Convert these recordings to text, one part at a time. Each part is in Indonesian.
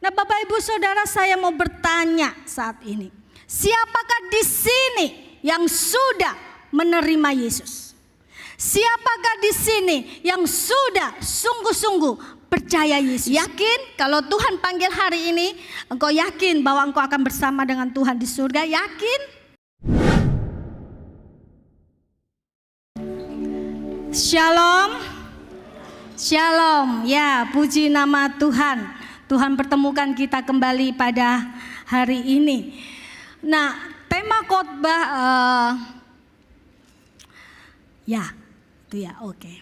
Nah, Bapak Ibu Saudara, saya mau bertanya saat ini. Siapakah di sini yang sudah menerima Yesus? Siapakah di sini yang sudah sungguh-sungguh percaya Yesus? Yakin kalau Tuhan panggil hari ini, engkau yakin bahwa engkau akan bersama dengan Tuhan di surga? Yakin? Shalom. Shalom. Ya, puji nama Tuhan. Tuhan pertemukan kita kembali pada hari ini. Nah, tema khotbah oke.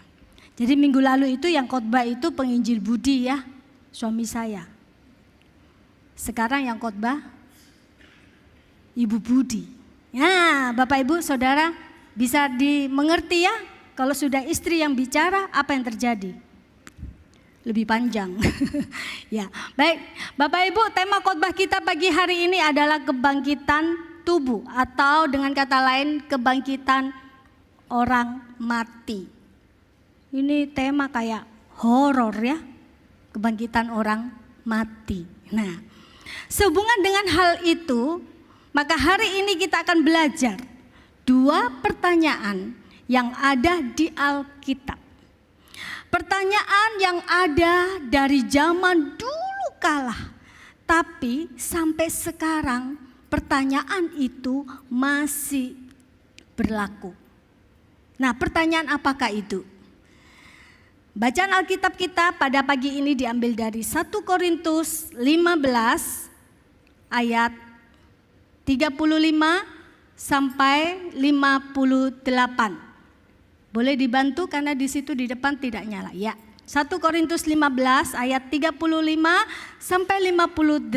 Jadi minggu lalu itu yang khotbah itu penginjil Budi ya, suami saya. Sekarang yang khotbah Ibu Budi. Ya, Bapak Ibu Saudara bisa dimengerti ya, kalau sudah istri yang bicara apa yang terjadi? Lebih panjang. Ya, baik. Bapak Ibu, tema khotbah kita pagi hari ini adalah kebangkitan tubuh atau dengan kata lain kebangkitan orang mati. Ini tema kayak horor ya, kebangkitan orang mati. Nah, sehubungan dengan hal itu, maka hari ini kita akan belajar dua pertanyaan yang ada di Alkitab. Pertanyaan yang ada dari zaman dulu kala, tapi sampai sekarang pertanyaan itu masih berlaku. Nah, pertanyaan apakah itu? Bacaan Alkitab kita pada pagi ini diambil dari 1 Korintus 15 ayat 35 sampai 58. Boleh dibantu karena di situ di depan tidak nyala ya. 1 Korintus 15 ayat 35 sampai 58.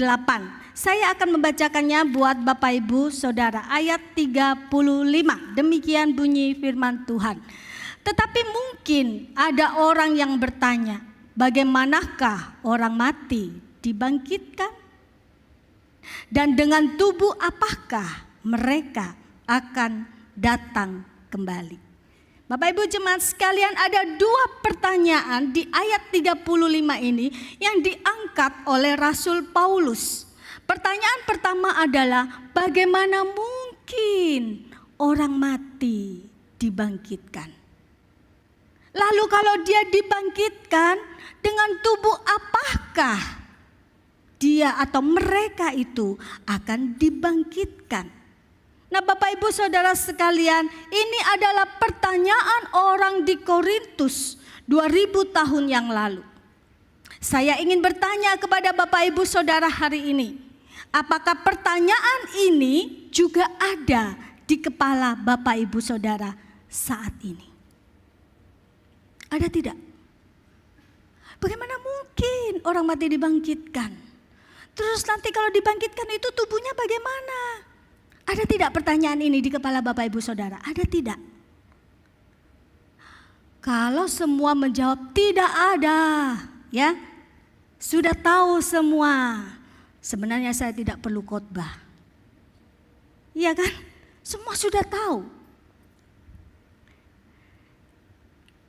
Saya akan membacakannya buat Bapak Ibu Saudara. Ayat 35. Demikian bunyi firman Tuhan. Tetapi mungkin ada orang yang bertanya, bagaimanakah orang mati dibangkitkan? Dan dengan tubuh apakah mereka akan datang kembali? Bapak Ibu jemaat sekalian, ada dua pertanyaan di ayat 35 ini yang diangkat oleh Rasul Paulus. Pertanyaan pertama adalah bagaimana mungkin orang mati dibangkitkan? Lalu kalau dia dibangkitkan, dengan tubuh apakah dia atau mereka itu akan dibangkitkan? Nah, Bapak Ibu Saudara sekalian, ini adalah pertanyaan orang di Korintus 2000 tahun yang lalu. Saya ingin bertanya kepada Bapak Ibu Saudara hari ini, apakah pertanyaan ini juga ada di kepala Bapak Ibu Saudara saat ini? Ada tidak? Bagaimana mungkin orang mati dibangkitkan? Terus nanti kalau dibangkitkan itu tubuhnya bagaimana? Ada tidak pertanyaan ini di kepala Bapak Ibu Saudara? Ada tidak? Kalau semua menjawab tidak ada, ya, sudah tahu semua. Sebenarnya saya tidak perlu khotbah. Iya kan? Semua sudah tahu.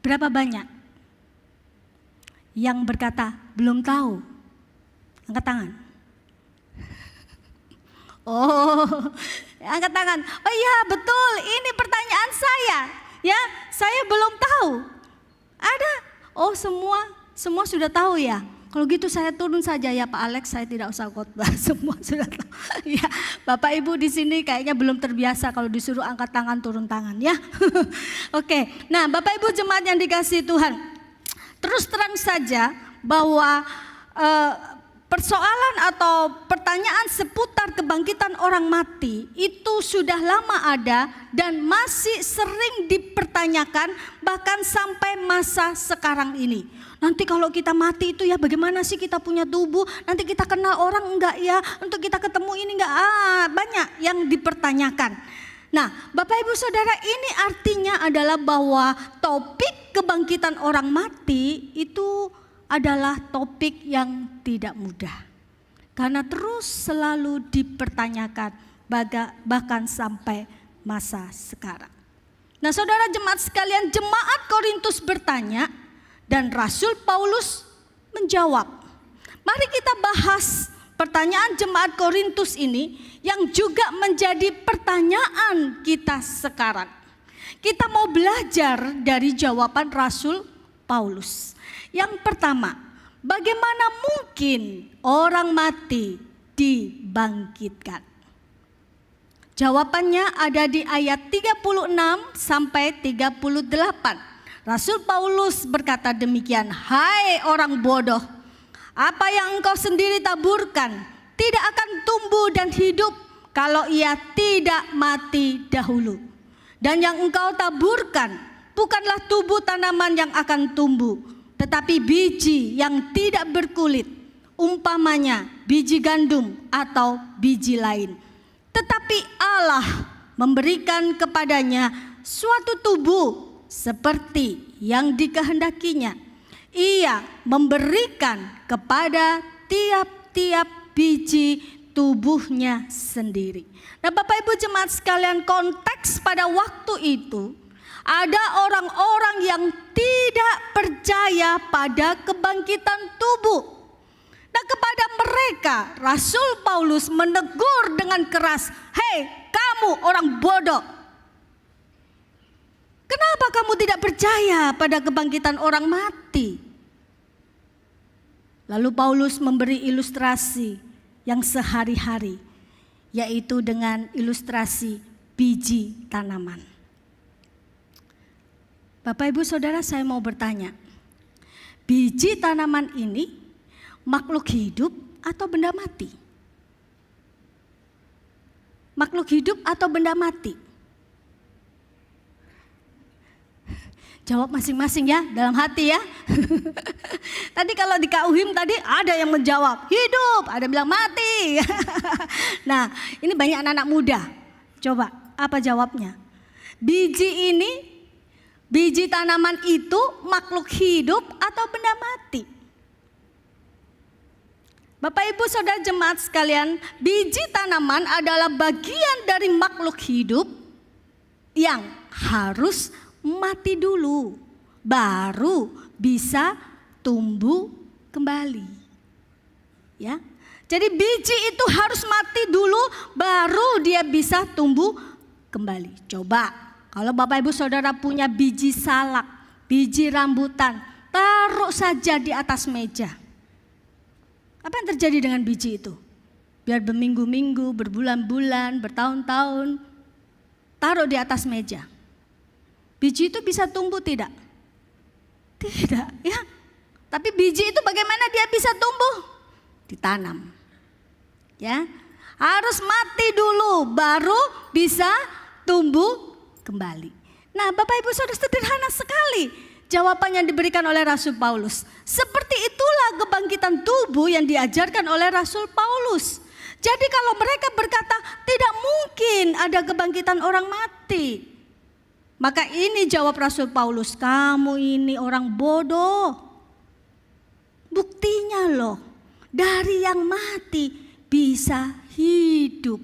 Berapa banyak yang berkata belum tahu? Angkat tangan. Oh, angkat tangan. Oh iya betul, ini pertanyaan saya. Ya, saya belum tahu. Ada? Oh semua sudah tahu ya. Kalau gitu saya turun saja ya Pak Alex, saya tidak usah khotbah. Semua sudah tahu. Ya, Bapak Ibu di sini kayaknya belum terbiasa kalau disuruh angkat tangan turun tangan ya. Oke, nah Bapak Ibu jemaat yang dikasihi Tuhan, terus terang saja bahwa persoalan atau pertanyaan seputar kebangkitan orang mati itu sudah lama ada dan masih sering dipertanyakan bahkan sampai masa sekarang ini. Nanti kalau kita mati itu ya bagaimana sih kita punya tubuh? Nanti kita kenal orang enggak ya? Untuk kita ketemu ini enggak? Banyak yang dipertanyakan. Nah, Bapak Ibu Saudara, ini artinya adalah bahwa topik kebangkitan orang mati itu adalah topik yang tidak mudah. Karena terus selalu dipertanyakan bahkan sampai masa sekarang. Nah, saudara jemaat sekalian, jemaat Korintus bertanya dan Rasul Paulus menjawab. Mari kita bahas pertanyaan jemaat Korintus ini yang juga menjadi pertanyaan kita sekarang. Kita mau belajar dari jawaban Rasul Paulus. Yang pertama, bagaimana mungkin orang mati dibangkitkan? Jawabannya ada di ayat 36 sampai 38. Rasul Paulus berkata demikian, "Hai orang bodoh, apa yang engkau sendiri taburkan tidak akan tumbuh dan hidup kalau ia tidak mati dahulu. Dan yang engkau taburkan bukanlah tubuh tanaman yang akan tumbuh, tetapi biji yang tidak berkulit, umpamanya biji gandum atau biji lain. Tetapi Allah memberikan kepadanya suatu tubuh seperti yang dikehendakinya. Ia memberikan kepada tiap-tiap biji tubuhnya sendiri." Nah, Bapak Ibu jemaat sekalian, konteks pada waktu itu ada orang-orang yang tidak percaya pada kebangkitan tubuh. Nah, kepada mereka Rasul Paulus menegur dengan keras, "Hei, kamu orang bodoh. Kenapa kamu tidak percaya pada kebangkitan orang mati?" Lalu Paulus memberi ilustrasi yang sehari-hari, yaitu dengan ilustrasi biji tanaman. Bapak Ibu Saudara, saya mau bertanya, biji tanaman ini makhluk hidup atau benda mati? Makhluk hidup atau benda mati? Jawab masing-masing ya, dalam hati ya. Tadi kalau di KUHIM tadi ada yang menjawab hidup, ada bilang mati. Nah, ini banyak anak-anak muda. Coba, apa jawabnya? Biji tanaman itu makhluk hidup atau benda mati? Bapak Ibu Saudara jemaat sekalian, biji tanaman adalah bagian dari makhluk hidup yang harus mati dulu, baru bisa tumbuh kembali. Ya, jadi biji itu harus mati dulu, baru dia bisa tumbuh kembali. Coba, kalau Bapak Ibu Saudara punya biji salak, biji rambutan, taruh saja di atas meja. Apa yang terjadi dengan biji itu? Biar berminggu-minggu, berbulan-bulan, bertahun-tahun, taruh di atas meja. Biji itu bisa tumbuh tidak? Tidak, ya. Tapi biji itu bagaimana dia bisa tumbuh? Ditanam. Ya. Harus mati dulu baru bisa tumbuh kembali. Nah, Bapak Ibu Saudara, sederhana sekali jawaban yang diberikan oleh Rasul Paulus. Seperti itulah kebangkitan tubuh yang diajarkan oleh Rasul Paulus. Jadi kalau mereka berkata tidak mungkin ada kebangkitan orang mati, maka ini jawab Rasul Paulus, kamu ini orang bodoh. Buktinya loh, dari yang mati bisa hidup.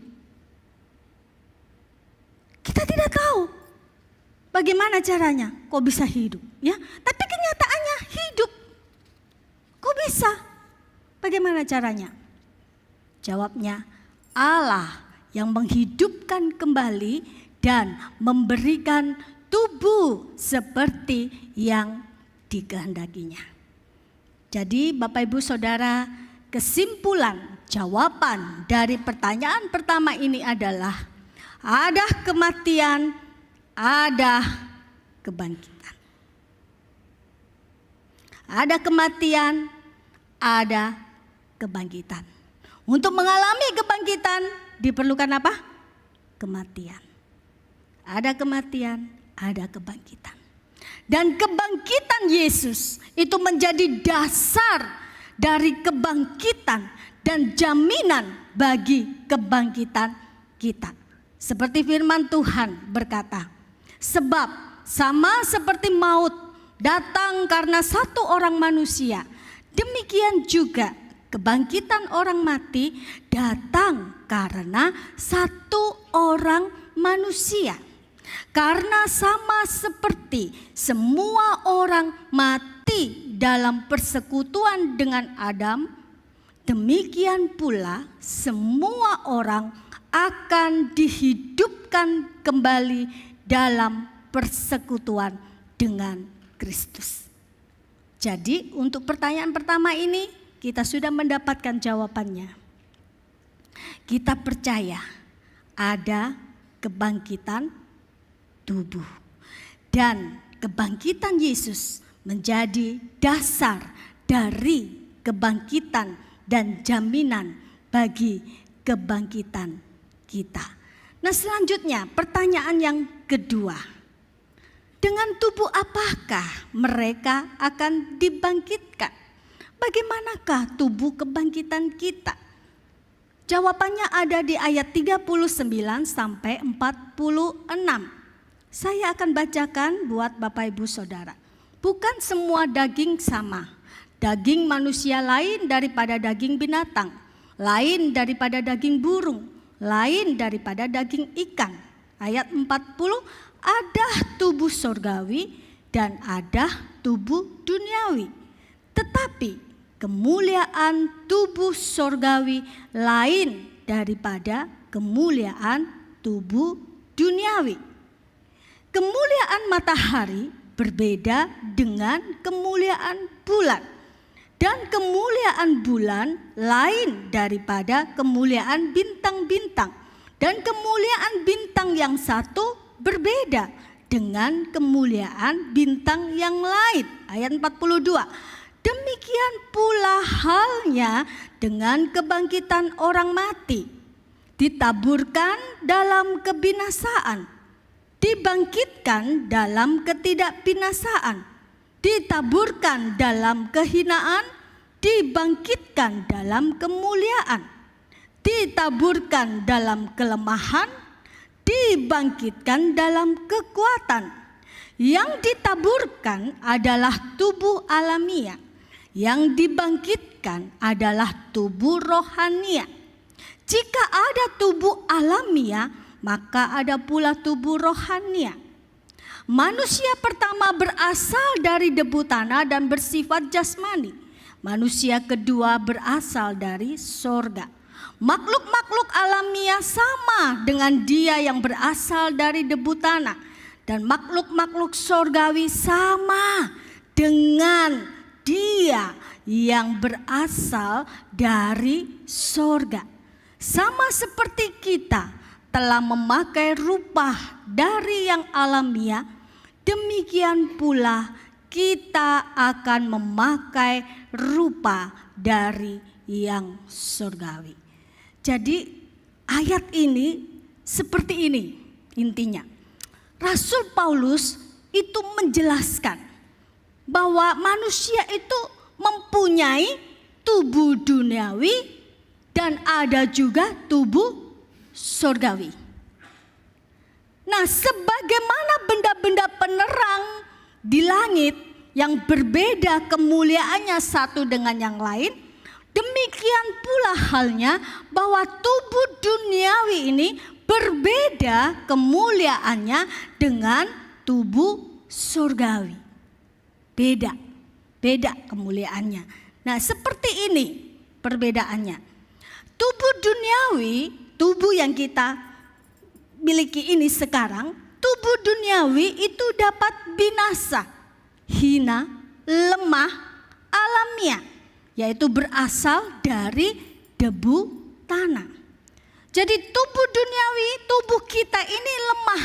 Kita tidak tahu bagaimana caranya kok bisa hidup, ya? Tapi kenyataannya hidup. Kok bisa? Bagaimana caranya? Jawabnya, Allah yang menghidupkan kembali dan memberikan tubuh seperti yang dikehendakinya. Jadi Bapak Ibu Saudara, kesimpulan jawaban dari pertanyaan pertama ini adalah ada kematian, ada kebangkitan. Ada kematian, ada kebangkitan. Untuk mengalami kebangkitan diperlukan apa? Kematian. Ada kematian, ada kebangkitan. Dan kebangkitan Yesus itu menjadi dasar dari kebangkitan dan jaminan bagi kebangkitan kita. Seperti firman Tuhan berkata, sebab sama seperti maut datang karena satu orang manusia, demikian juga kebangkitan orang mati datang karena satu orang manusia. Karena sama seperti semua orang mati dalam persekutuan dengan Adam, demikian pula semua orang akan dihidupkan kembali dalam persekutuan dengan Kristus. Jadi untuk pertanyaan pertama ini kita sudah mendapatkan jawabannya. Kita percaya ada kebangkitan tubuh. Dan kebangkitan Yesus menjadi dasar dari kebangkitan dan jaminan bagi kebangkitan kita. Nah, selanjutnya pertanyaan yang kedua. Dengan tubuh apakah mereka akan dibangkitkan? Bagaimanakah tubuh kebangkitan kita? Jawabannya ada di ayat 39 sampai 46. Saya akan bacakan buat Bapak Ibu Saudara. Bukan semua daging sama. Daging manusia lain daripada daging binatang, lain daripada daging burung, lain daripada daging ikan. Ayat 40, ada tubuh sorgawi dan ada tubuh duniawi. Tetapi kemuliaan tubuh sorgawi lain daripada kemuliaan tubuh duniawi. Kemuliaan matahari berbeda dengan kemuliaan bulan. Dan kemuliaan bulan lain daripada kemuliaan bintang-bintang. Dan kemuliaan bintang yang satu berbeda dengan kemuliaan bintang yang lain. Ayat 42. Demikian pula halnya dengan kebangkitan orang mati. Ditaburkan dalam kebinasaan, dibangkitkan dalam ketidakbinasaan, ditaburkan dalam kehinaan, dibangkitkan dalam kemuliaan, ditaburkan dalam kelemahan, dibangkitkan dalam kekuatan. Yang ditaburkan adalah tubuh alamiah, yang dibangkitkan adalah tubuh rohania. Jika ada tubuh alamiah, maka ada pula tubuh rohania. Manusia pertama berasal dari debu tanah dan bersifat jasmani. Manusia kedua berasal dari sorga. Makhluk-makhluk alamiah sama dengan dia yang berasal dari debu tanah. Dan makhluk-makhluk sorgawi sama dengan dia yang berasal dari sorga. Sama seperti kita telah memakai rupa dari yang alamiah, demikian pula kita akan memakai rupa dari yang surgawi. Jadi ayat ini seperti ini intinya. Rasul Paulus itu menjelaskan bahwa manusia itu mempunyai tubuh duniawi dan ada juga tubuh surgawi. Nah, sebagaimana benda-benda penerang di langit yang berbeda kemuliaannya satu dengan yang lain, demikian pula halnya bahwa tubuh duniawi ini berbeda kemuliaannya dengan tubuh surgawi. Beda kemuliaannya. Nah, seperti ini perbedaannya. Tubuh duniawi, tubuh yang kita miliki ini sekarang, tubuh duniawi itu dapat binasa, hina, lemah, alamiah, yaitu berasal dari debu tanah. Jadi tubuh duniawi, tubuh kita ini lemah.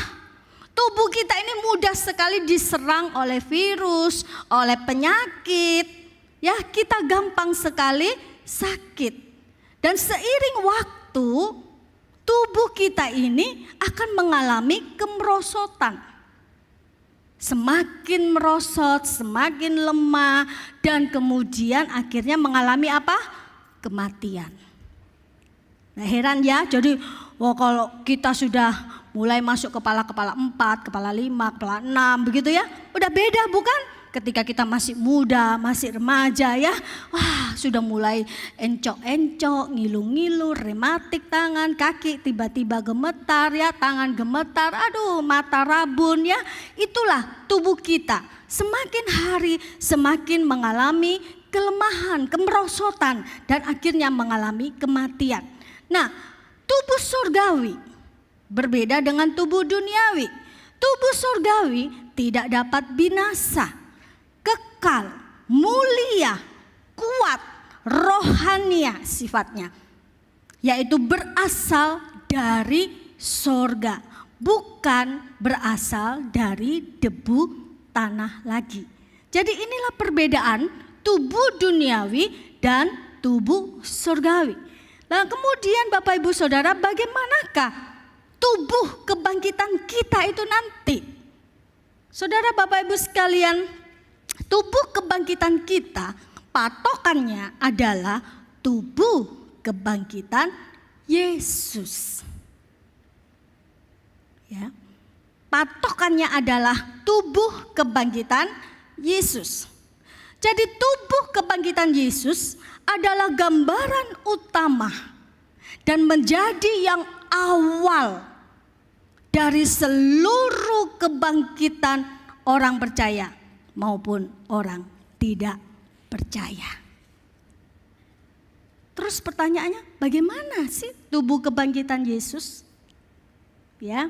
Tubuh kita ini mudah sekali diserang oleh virus, oleh penyakit. Ya, kita gampang sekali sakit. Dan seiring waktu, tubuh kita ini akan mengalami kemerosotan. Semakin merosot, semakin lemah, dan kemudian akhirnya mengalami apa? Kematian. Nah, heran ya, jadi kalau kita sudah mulai masuk kepala 4, kepala 5, kepala 6 begitu ya, udah beda bukan? Ketika kita masih muda, masih remaja ya, wah sudah mulai encok-encok, ngilu-ngilu, rematik tangan, kaki tiba-tiba gemetar ya, tangan gemetar, aduh mata rabun ya. Itulah tubuh kita, semakin hari semakin mengalami kelemahan, kemerosotan, dan akhirnya mengalami kematian. Nah, tubuh surgawi berbeda dengan tubuh duniawi. Tubuh surgawi tidak dapat binasa, kekal, mulia, kuat, rohania sifatnya, yaitu berasal dari sorga, bukan berasal dari debu tanah lagi. Jadi inilah perbedaan tubuh duniawi dan tubuh surgawi. Nah, kemudian Bapak Ibu Saudara, bagaimanakah tubuh kebangkitan kita itu nanti? Saudara Bapak Ibu sekalian, tubuh kebangkitan kita patokannya adalah tubuh kebangkitan Yesus. Ya. Patokannya adalah tubuh kebangkitan Yesus. Jadi tubuh kebangkitan Yesus adalah gambaran utama dan menjadi yang awal dari seluruh kebangkitan orang percaya maupun orang tidak percaya. Terus pertanyaannya, bagaimana sih tubuh kebangkitan Yesus? Ya.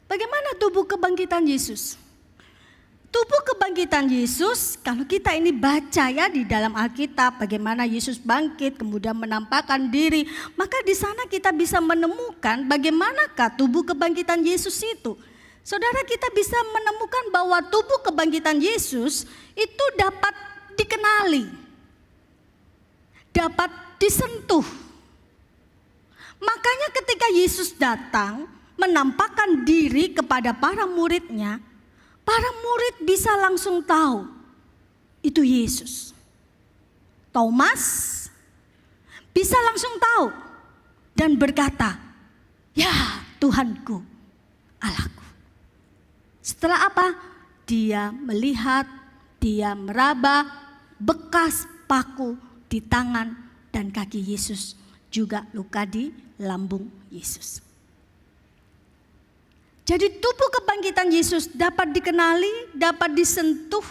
Bagaimana tubuh kebangkitan Yesus? Tubuh kebangkitan Yesus, kalau kita ini baca ya di dalam Alkitab bagaimana Yesus bangkit kemudian menampakkan diri, maka di sana kita bisa menemukan bagaimanakah tubuh kebangkitan Yesus itu. Saudara, kita bisa menemukan bahwa tubuh kebangkitan Yesus itu dapat dikenali, dapat disentuh. Makanya ketika Yesus datang menampakkan diri kepada para muridnya, para murid bisa langsung tahu itu Yesus. Thomas bisa langsung tahu dan berkata, "Ya Tuhanku, Allahku." Setelah apa? Dia melihat, dia meraba bekas paku di tangan dan kaki Yesus, juga luka di lambung Yesus. Jadi tubuh kebangkitan Yesus dapat dikenali, dapat disentuh.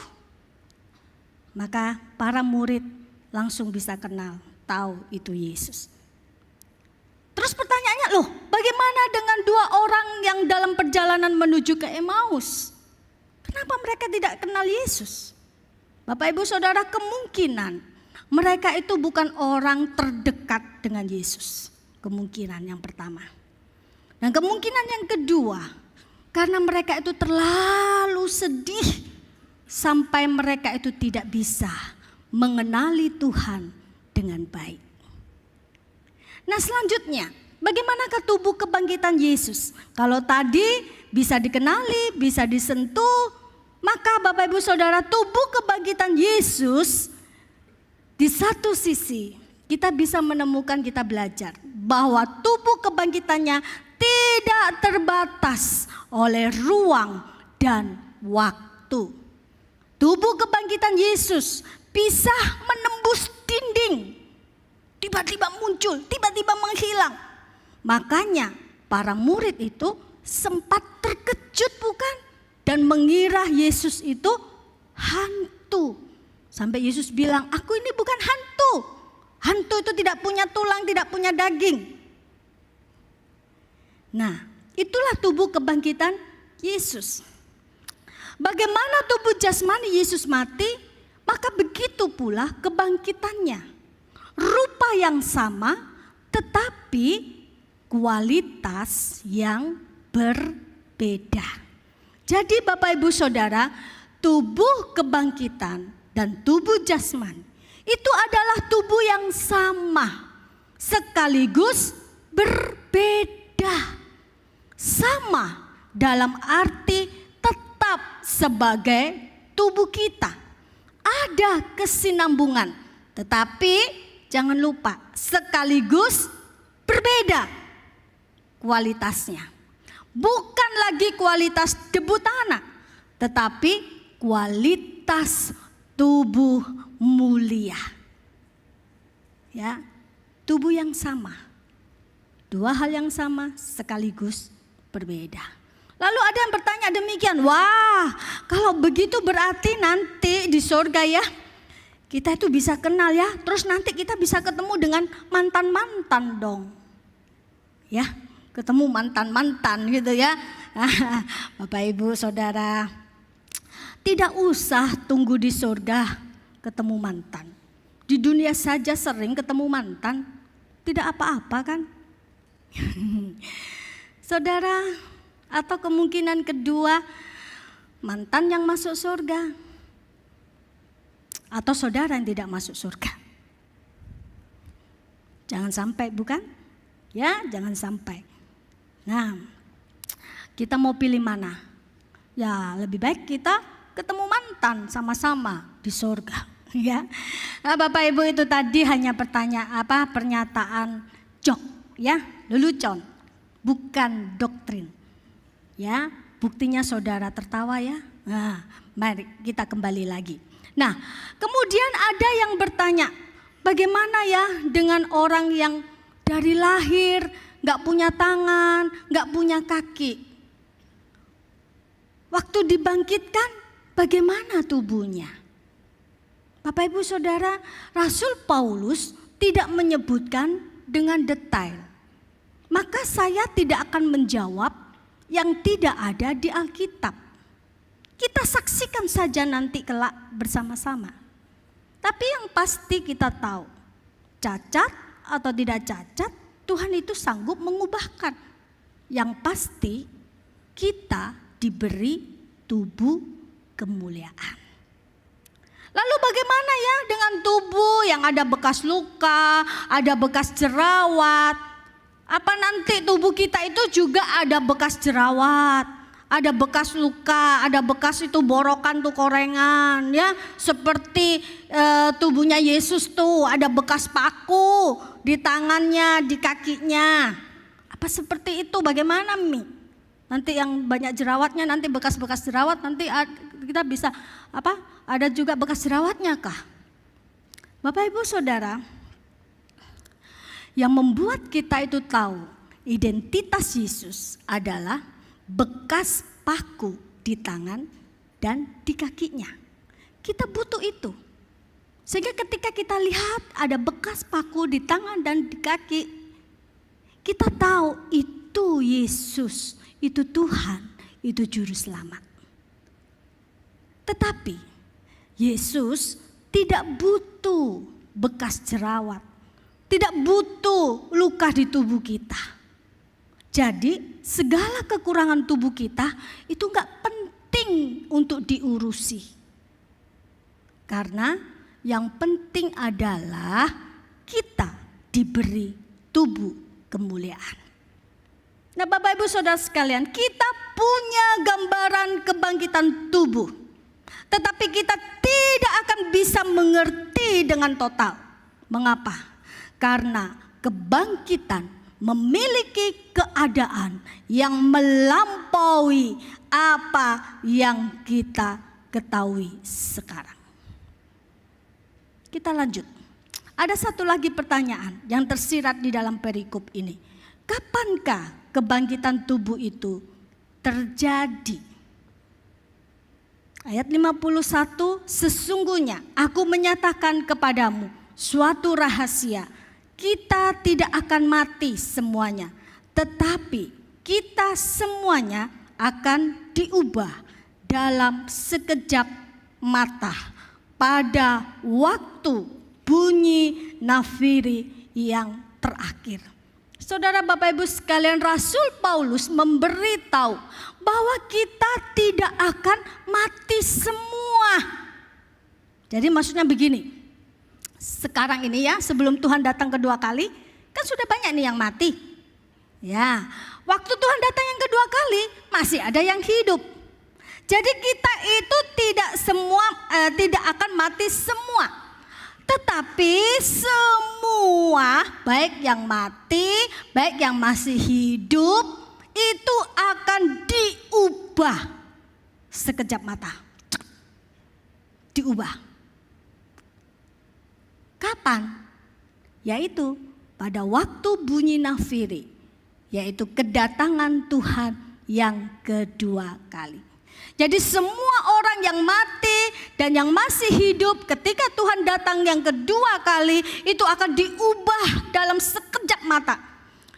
Maka para murid langsung bisa kenal, tahu itu Yesus. Terus pertanyaannya, loh bagaimana dengan dua orang yang dalam perjalanan menuju ke Emmaus? Kenapa mereka tidak kenal Yesus? Bapak Ibu Saudara, kemungkinan mereka itu bukan orang terdekat dengan Yesus. Kemungkinan yang pertama. Dan kemungkinan yang kedua, karena mereka itu terlalu sedih sampai mereka itu tidak bisa mengenali Tuhan dengan baik. Nah selanjutnya, bagaimanakah tubuh kebangkitan Yesus? Kalau tadi bisa dikenali, bisa disentuh, maka Bapak Ibu Saudara, tubuh kebangkitan Yesus di satu sisi kita bisa menemukan, kita belajar bahwa tubuh kebangkitannya tidak terbatas oleh ruang dan waktu. Tubuh kebangkitan Yesus bisa menembus dinding. Tiba-tiba muncul, tiba-tiba menghilang. Makanya para murid itu sempat terkejut bukan? Dan mengira Yesus itu hantu. Sampai Yesus bilang, "Aku ini bukan hantu. Hantu itu tidak punya tulang, tidak punya daging." Nah, itulah tubuh kebangkitan Yesus. Bagaimana tubuh jasmani Yesus mati, maka begitu pula kebangkitannya. Rupa yang sama, tetapi kualitas yang berbeda. Jadi Bapak Ibu Saudara, tubuh kebangkitan dan tubuh jasmani itu adalah tubuh yang sama, sekaligus berbeda. Sama dalam arti tetap sebagai tubuh kita. Ada kesinambungan, tetapi jangan lupa sekaligus berbeda kualitasnya. Bukan lagi kualitas debu tanah, tetapi kualitas tubuh mulia. Ya, tubuh yang sama. Dua hal yang sama sekaligus berbeda. Lalu ada yang bertanya demikian, wah kalau begitu berarti nanti di surga ya, Kita itu bisa kenal ya, terus nanti kita bisa ketemu dengan mantan-mantan dong. Ya, ketemu mantan-mantan gitu ya. Bapak Ibu Saudara, tidak usah tunggu di surga ketemu mantan. Di dunia saja sering ketemu mantan, tidak apa-apa kan? Saudara, atau kemungkinan kedua, mantan yang masuk surga atau saudara yang tidak masuk surga. Jangan sampai, bukan? Ya, jangan sampai. Nah, kita mau pilih mana? Ya, lebih baik kita ketemu mantan sama-sama di surga, ya. Nah, Bapak Ibu, itu tadi hanya pernyataan jok, ya, lelucon, bukan doktrin. Ya, buktinya saudara tertawa ya. Nah, mari kita kembali lagi. Nah, kemudian ada yang bertanya, bagaimana ya dengan orang yang dari lahir gak punya tangan, gak punya kaki? Waktu dibangkitkan, bagaimana tubuhnya? Bapak Ibu Saudara, Rasul Paulus tidak menyebutkan dengan detail. Maka saya tidak akan menjawab yang tidak ada di Alkitab. Kita saksikan saja nanti kelak bersama-sama. Tapi yang pasti kita tahu, cacat atau tidak cacat, Tuhan itu sanggup mengubahkan. Yang pasti kita diberi tubuh kemuliaan. Lalu bagaimana ya dengan tubuh yang ada bekas luka, ada bekas jerawat? Apa nanti tubuh kita itu juga ada bekas jerawat, ada bekas luka, ada bekas itu borokan tuh korengan ya, seperti tubuhnya Yesus tuh ada bekas paku di tangannya, di kakinya. Apa seperti itu? Bagaimana Mi? Nanti yang banyak jerawatnya, nanti bekas-bekas jerawat, nanti kita bisa apa? Ada juga bekas jerawatnya kah? Bapak Ibu Saudara, yang membuat kita itu tahu identitas Yesus adalah bekas paku di tangan dan di kakinya. Kita butuh itu. Sehingga ketika kita lihat ada bekas paku di tangan dan di kaki, kita tahu itu Yesus, itu Tuhan, itu juru selamat. Tetapi Yesus tidak butuh bekas jerawat, tidak butuh luka di tubuh kita. Jadi segala kekurangan tubuh kita itu gak penting untuk diurusi. Karena yang penting adalah kita diberi tubuh kemuliaan. Nah Bapak Ibu Saudara sekalian, kita punya gambaran kebangkitan tubuh. Tetapi kita tidak akan bisa mengerti dengan total. Mengapa? Karena kebangkitan memiliki keadaan yang melampaui apa yang kita ketahui sekarang. Kita lanjut. Ada satu lagi pertanyaan yang tersirat di dalam perikop ini. Kapankah kebangkitan tubuh itu terjadi? Ayat 51, sesungguhnya aku menyatakan kepadamu suatu rahasia. Kita tidak akan mati semuanya, tetapi kita semuanya akan diubah dalam sekejap mata pada waktu bunyi nafiri yang terakhir. Saudara Bapak Ibu sekalian, Rasul Paulus memberitahu bahwa kita tidak akan mati semua. Jadi maksudnya begini, sekarang ini ya, sebelum Tuhan datang kedua kali, kan sudah banyak nih yang mati. Ya, waktu Tuhan datang yang kedua kali, masih ada yang hidup. Jadi kita itu tidak akan mati semua. Tetapi semua, baik yang mati, baik yang masih hidup, itu akan diubah sekejap mata. Diubah. Kapan? Yaitu pada waktu bunyi nafiri, yaitu kedatangan Tuhan yang kedua kali. Jadi semua orang yang mati dan yang masih hidup ketika Tuhan datang yang kedua kali itu akan diubah dalam sekejap mata.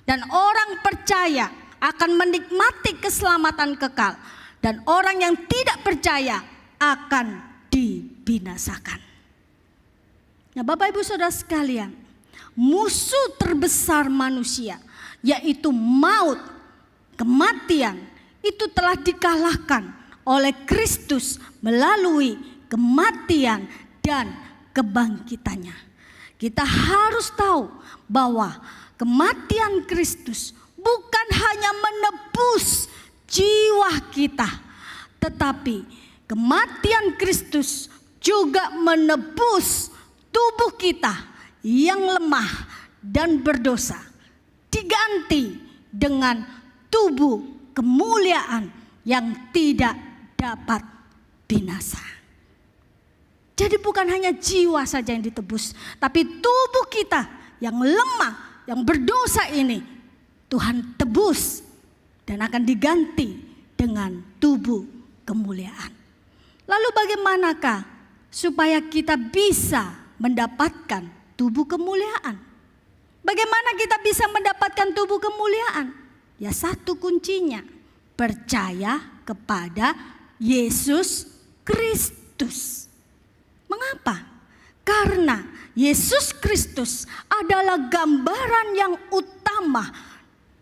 Dan orang percaya akan menikmati keselamatan kekal. Dan orang yang tidak percaya akan dibinasakan. Nah, Bapak Ibu Saudara sekalian, musuh terbesar manusia yaitu maut, kematian, itu telah dikalahkan oleh Kristus melalui kematian dan kebangkitannya. Kita harus tahu bahwa kematian Kristus bukan hanya menebus jiwa kita, tetapi kematian Kristus juga menebus tubuh kita yang lemah dan berdosa, diganti dengan tubuh kemuliaan yang tidak dapat binasa. Jadi bukan hanya jiwa saja yang ditebus, tapi tubuh kita yang lemah, yang berdosa ini Tuhan tebus dan akan diganti dengan tubuh kemuliaan. Lalu bagaimanakah supaya kita bisa mendapatkan tubuh kemuliaan? Bagaimana kita bisa mendapatkan tubuh kemuliaan? Ya, satu kuncinya, percaya kepada Yesus Kristus. Mengapa? Karena Yesus Kristus adalah gambaran yang utama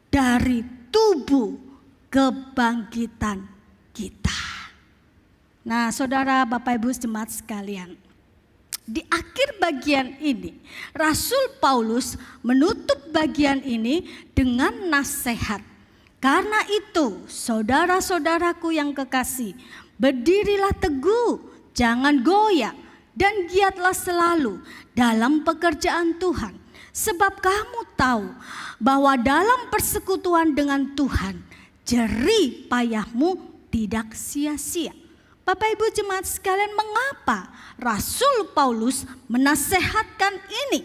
dari tubuh kebangkitan kita. Nah, saudara, Bapak Ibu jemaat sekalian, di akhir bagian ini Rasul Paulus menutup bagian ini dengan nasihat. Karena itu, saudara-saudaraku yang kekasih, berdirilah teguh, jangan goyah, dan giatlah selalu dalam pekerjaan Tuhan. Sebab kamu tahu bahwa dalam persekutuan dengan Tuhan, jerih payahmu tidak sia-sia. Bapak Ibu jemaat sekalian, mengapa Rasul Paulus menasehatkan ini?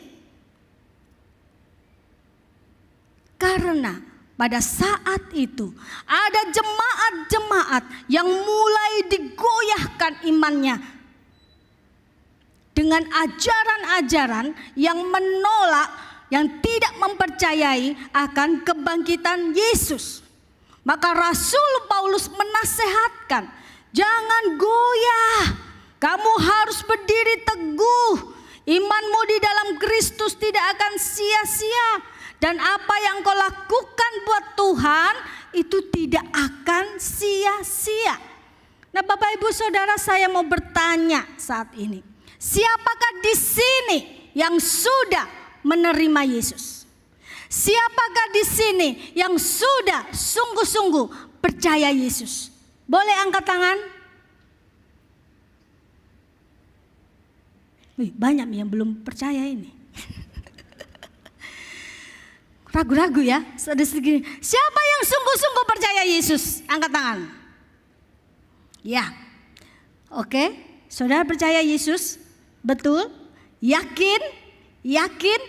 Karena pada saat itu ada jemaat-jemaat yang mulai digoyahkan imannya dengan ajaran-ajaran yang menolak, yang tidak mempercayai akan kebangkitan Yesus. Maka Rasul Paulus menasehatkan, jangan goyah, kamu harus berdiri teguh. Imanmu di dalam Kristus tidak akan sia-sia. Dan apa yang kau lakukan buat Tuhan itu tidak akan sia-sia. Nah, Bapak Ibu Saudara, saya mau bertanya saat ini. Siapakah di sini yang sudah menerima Yesus? Siapakah di sini yang sudah sungguh-sungguh percaya Yesus? Boleh angkat tangan? Wih, banyak yang belum percaya ini. Ragu-ragu ya, ada segini. Siapa yang sungguh-sungguh percaya Yesus? Angkat tangan. Ya, oke. Saudara percaya Yesus? Betul? Yakin? Yakin?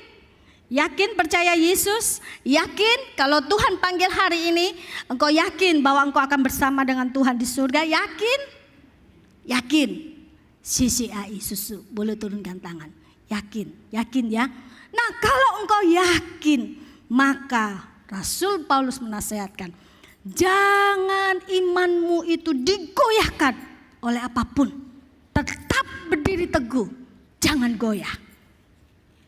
Yakin percaya Yesus? Yakin kalau Tuhan panggil hari ini, engkau yakin bahwa engkau akan bersama dengan Tuhan di surga? Yakin? Yakin? CCAI susu, boleh turunkan tangan. Yakin? Yakin ya? Nah, kalau engkau yakin, maka Rasul Paulus menasihatkan, jangan imanmu itu digoyahkan oleh apapun. Tetap berdiri teguh, jangan goyah.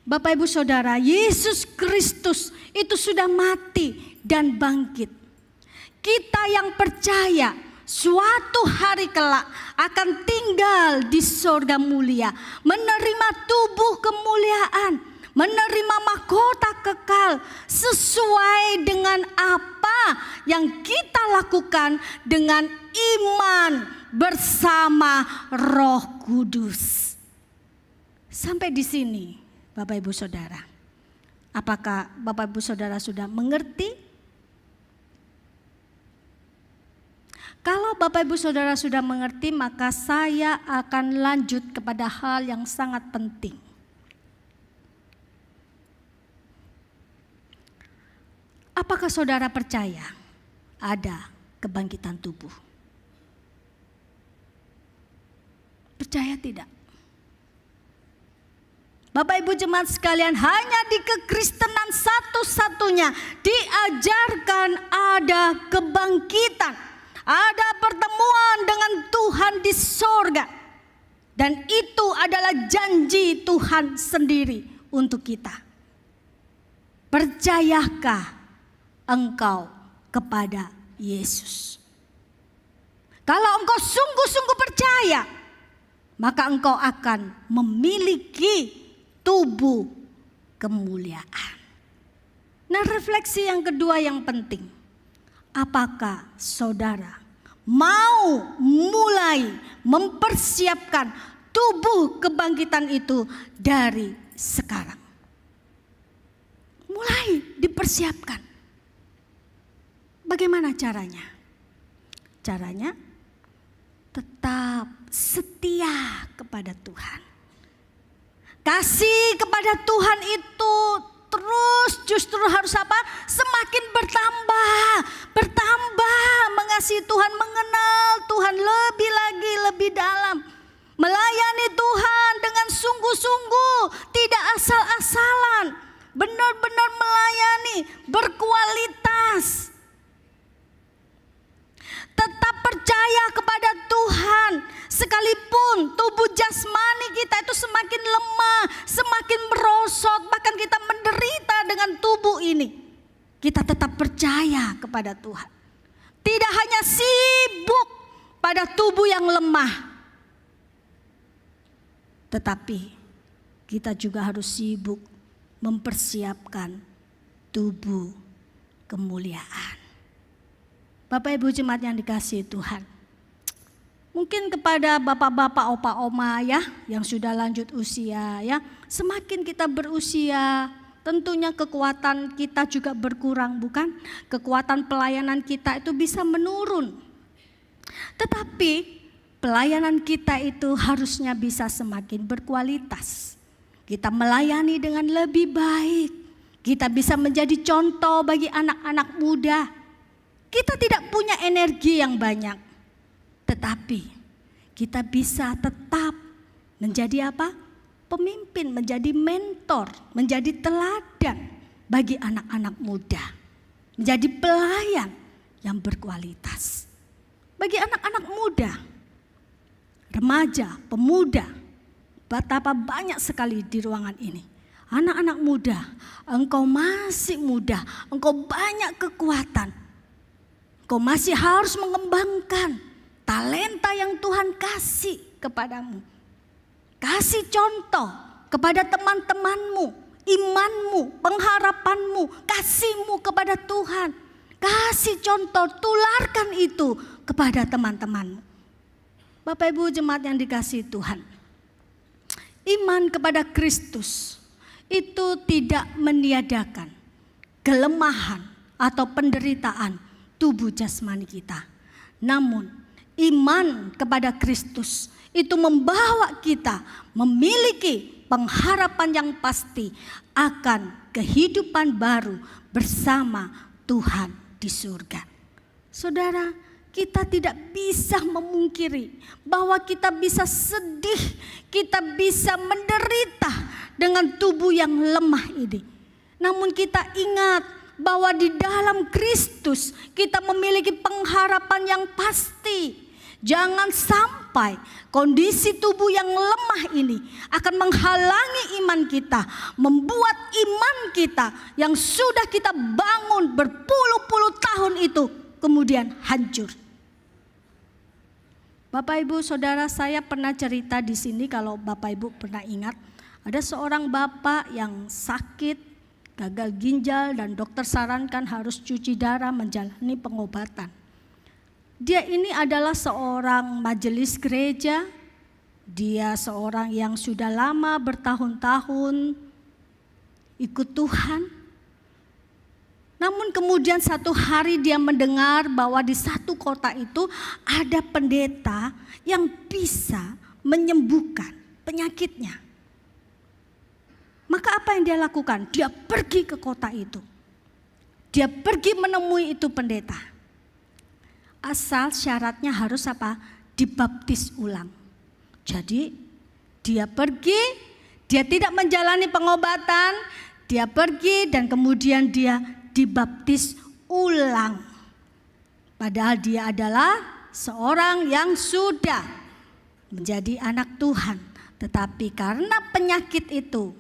Bapak Ibu Saudara, Yesus Kristus itu sudah mati dan bangkit. Kita yang percaya suatu hari kelak akan tinggal di surga mulia, menerima tubuh kemuliaan, menerima mahkota kekal sesuai dengan apa yang kita lakukan dengan iman bersama Roh Kudus. Sampai di sini, Bapak Ibu Saudara, apakah Bapak Ibu Saudara sudah mengerti? Kalau Bapak Ibu Saudara sudah mengerti, maka saya akan lanjut kepada hal yang sangat penting. Apakah saudara percaya ada kebangkitan tubuh? Percaya tidak? Bapak Ibu jemaat sekalian, hanya di kekristenan satu-satunya diajarkan ada kebangkitan, ada pertemuan dengan Tuhan di sorga. Dan itu adalah janji Tuhan sendiri untuk kita. Percayakah engkau kepada Yesus? Kalau engkau sungguh-sungguh percaya, maka engkau akan memiliki tubuh kemuliaan. Nah, refleksi yang kedua yang penting. Apakah saudara mau mulai mempersiapkan tubuh kebangkitan itu dari sekarang? Mulai dipersiapkan. Bagaimana caranya? Caranya tetap setia kepada Tuhan. Kasih kepada Tuhan itu terus justru harus apa? Semakin bertambah mengasihi Tuhan, mengenal Tuhan lebih lagi, lebih dalam. Melayani Tuhan dengan sungguh-sungguh, tidak asal-asalan. Benar-benar melayani, berkualitas. Tetap percaya kepada Tuhan. Sekalipun tubuh jasmani kita itu semakin lemah, semakin merosot, bahkan kita menderita dengan tubuh ini, kita tetap percaya kepada Tuhan. Tidak hanya sibuk pada tubuh yang lemah, tetapi kita juga harus sibuk mempersiapkan tubuh kemuliaan. Bapak Ibu jemaat yang dikasihi Tuhan, mungkin kepada bapak-bapak, opa-oma ya, yang sudah lanjut usia ya, semakin kita berusia, tentunya kekuatan kita juga berkurang, bukan? Kekuatan pelayanan kita itu bisa menurun. Tetapi pelayanan kita itu harusnya bisa semakin berkualitas. Kita melayani dengan lebih baik. Kita bisa menjadi contoh bagi anak-anak muda. Kita tidak punya energi yang banyak, tetapi kita bisa tetap menjadi apa? Pemimpin, menjadi mentor, menjadi teladan bagi anak-anak muda. Menjadi pelayan yang berkualitas. Bagi anak-anak muda, remaja, pemuda, betapa banyak sekali di ruangan ini. Anak-anak muda, engkau masih muda, engkau banyak kekuatan. Kau masih harus mengembangkan talenta yang Tuhan kasih kepadamu. Kasih contoh kepada teman-temanmu, imanmu, pengharapanmu, kasihmu kepada Tuhan. Kasih contoh, tularkan itu kepada teman-temanmu. Bapak Ibu jemaat yang dikasihi Tuhan, iman kepada Kristus itu tidak meniadakan kelemahan atau penderitaan tubuh jasmani kita. Namun iman kepada Kristus itu membawa kita memiliki pengharapan yang pasti akan kehidupan baru bersama Tuhan di surga. Saudara, kita tidak bisa memungkiri bahwa kita bisa sedih, kita bisa menderita dengan tubuh yang lemah ini. Namun kita ingat bahwa di dalam Kristus kita memiliki pengharapan yang pasti. Jangan sampai kondisi tubuh yang lemah ini akan menghalangi iman kita, membuat iman kita yang sudah kita bangun berpuluh-puluh tahun itu kemudian hancur. Bapak Ibu Saudara, saya pernah cerita di sini, kalau Bapak Ibu pernah ingat, ada seorang bapak yang sakit gagal ginjal dan dokter sarankan harus cuci darah, menjalani pengobatan. Dia ini adalah seorang majelis gereja, dia seorang yang sudah lama bertahun-tahun ikut Tuhan. Namun kemudian satu hari dia mendengar bahwa di satu kota itu ada pendeta yang bisa menyembuhkan penyakitnya. Maka apa yang dia lakukan? Dia pergi ke kota itu. Dia pergi menemui itu pendeta. Asal syaratnya harus apa? Dibaptis ulang. Jadi dia pergi, dia tidak menjalani pengobatan, dia pergi dan kemudian dia dibaptis ulang. Padahal dia adalah seorang yang sudah menjadi anak Tuhan. Tetapi karena penyakit itu,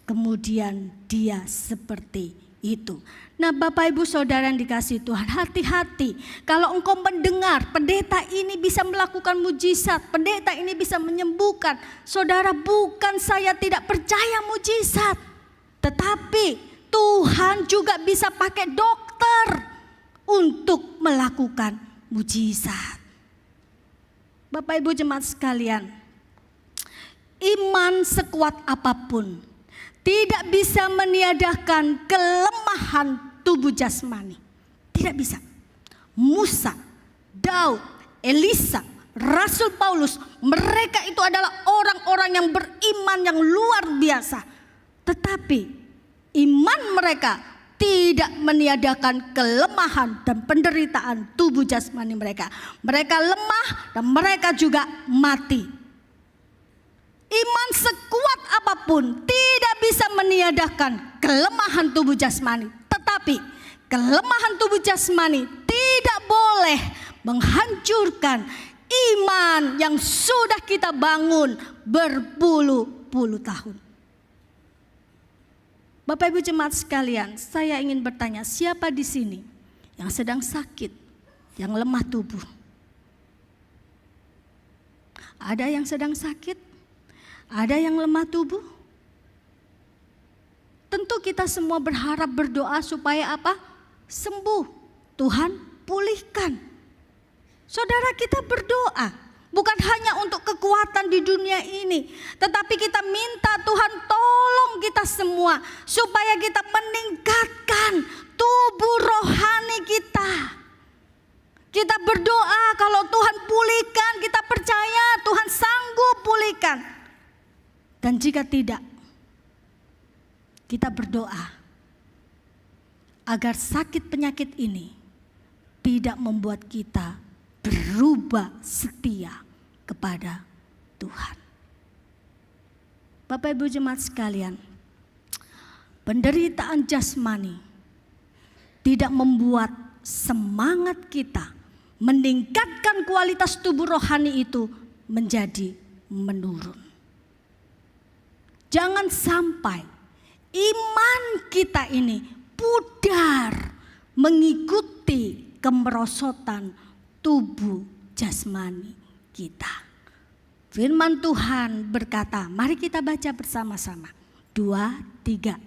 kemudian dia seperti itu. Nah, Bapak Ibu Saudara yang dikasihi Tuhan, hati-hati. Kalau engkau mendengar pendeta ini bisa melakukan mujizat, pendeta ini bisa menyembuhkan. Saudara, bukan saya tidak percaya mujizat, tetapi Tuhan juga bisa pakai dokter untuk melakukan mujizat. Bapak Ibu jemaat sekalian, iman sekuat apapun tidak bisa meniadakan kelemahan tubuh jasmani. Tidak bisa. Musa, Daud, Elisa, Rasul Paulus, mereka itu adalah orang-orang yang beriman yang luar biasa. Tetapi iman mereka tidak meniadakan kelemahan dan penderitaan tubuh jasmani mereka. Mereka lemah dan mereka juga mati. Iman sekuat apapun tidak bisa meniadakan kelemahan tubuh jasmani. Tetapi kelemahan tubuh jasmani tidak boleh menghancurkan iman yang sudah kita bangun berpuluh-puluh tahun. Bapak Ibu jemaat sekalian, saya ingin bertanya, siapa di sini yang sedang sakit, yang lemah tubuh? Ada yang sedang sakit? Ada yang lemah tubuh? Tentu kita semua berharap berdoa supaya apa? Sembuh. Tuhan pulihkan. Saudara, kita berdoa bukan hanya untuk kekuatan di dunia ini, tetapi kita minta Tuhan tolong kita semua supaya kita meningkatkan tubuh rohani kita. Kita berdoa kalau Tuhan pulihkan, kita percaya Tuhan sanggup pulihkan. Dan jika tidak, kita berdoa agar sakit penyakit ini tidak membuat kita berubah setia kepada Tuhan. Bapak Ibu jemaat sekalian, penderitaan jasmani tidak membuat semangat kita meningkatkan kualitas tubuh rohani itu menjadi menurun. Jangan sampai iman kita ini pudar mengikuti kemerosotan tubuh jasmani kita. Firman Tuhan berkata, mari kita baca bersama-sama. 2, 3.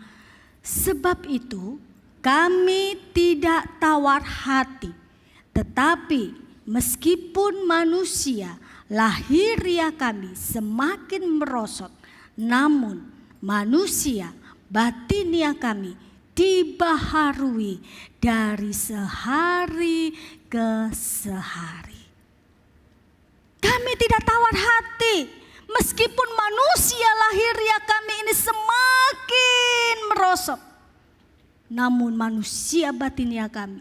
Sebab itu kami tidak tawar hati, tetapi meskipun manusia lahiriah kami semakin merosot, namun manusia batiniah kami dibaharui dari sehari ke sehari. Kami tidak tawar hati, meskipun manusia lahiriah kami ini semakin merosot, namun manusia batiniah kami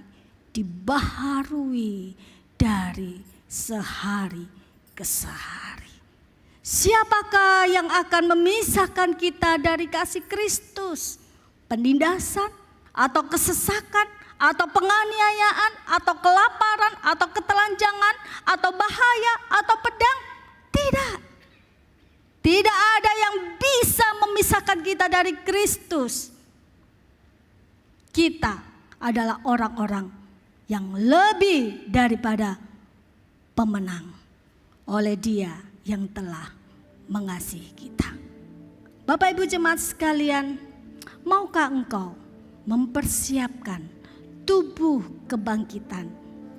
dibaharui dari sehari ke sehari. Siapakah yang akan memisahkan kita dari kasih Kristus? Penindasan atau kesesakan atau penganiayaan atau kelaparan atau ketelanjangan atau bahaya atau pedang? Tidak. Tidak ada yang bisa memisahkan kita dari Kristus. Kita adalah orang-orang yang lebih daripada pemenang oleh Dia yang telah mengasihi kita. Bapak Ibu jemaat sekalian, maukah engkau mempersiapkan tubuh kebangkitan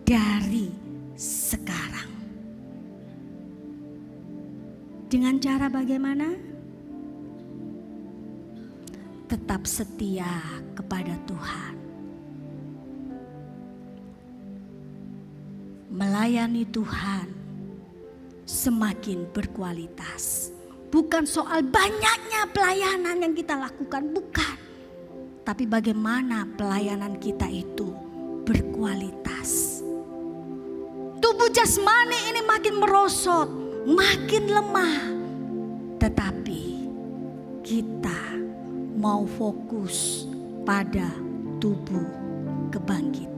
dari sekarang? Dengan cara bagaimana? Tetap setia kepada Tuhan. Melayani Tuhan semakin berkualitas. Bukan soal banyaknya pelayanan yang kita lakukan, bukan. Tapi bagaimana pelayanan kita itu berkualitas. Tubuh jasmani ini makin merosot, makin lemah. Tetapi kita mau fokus pada tubuh kebangkitan.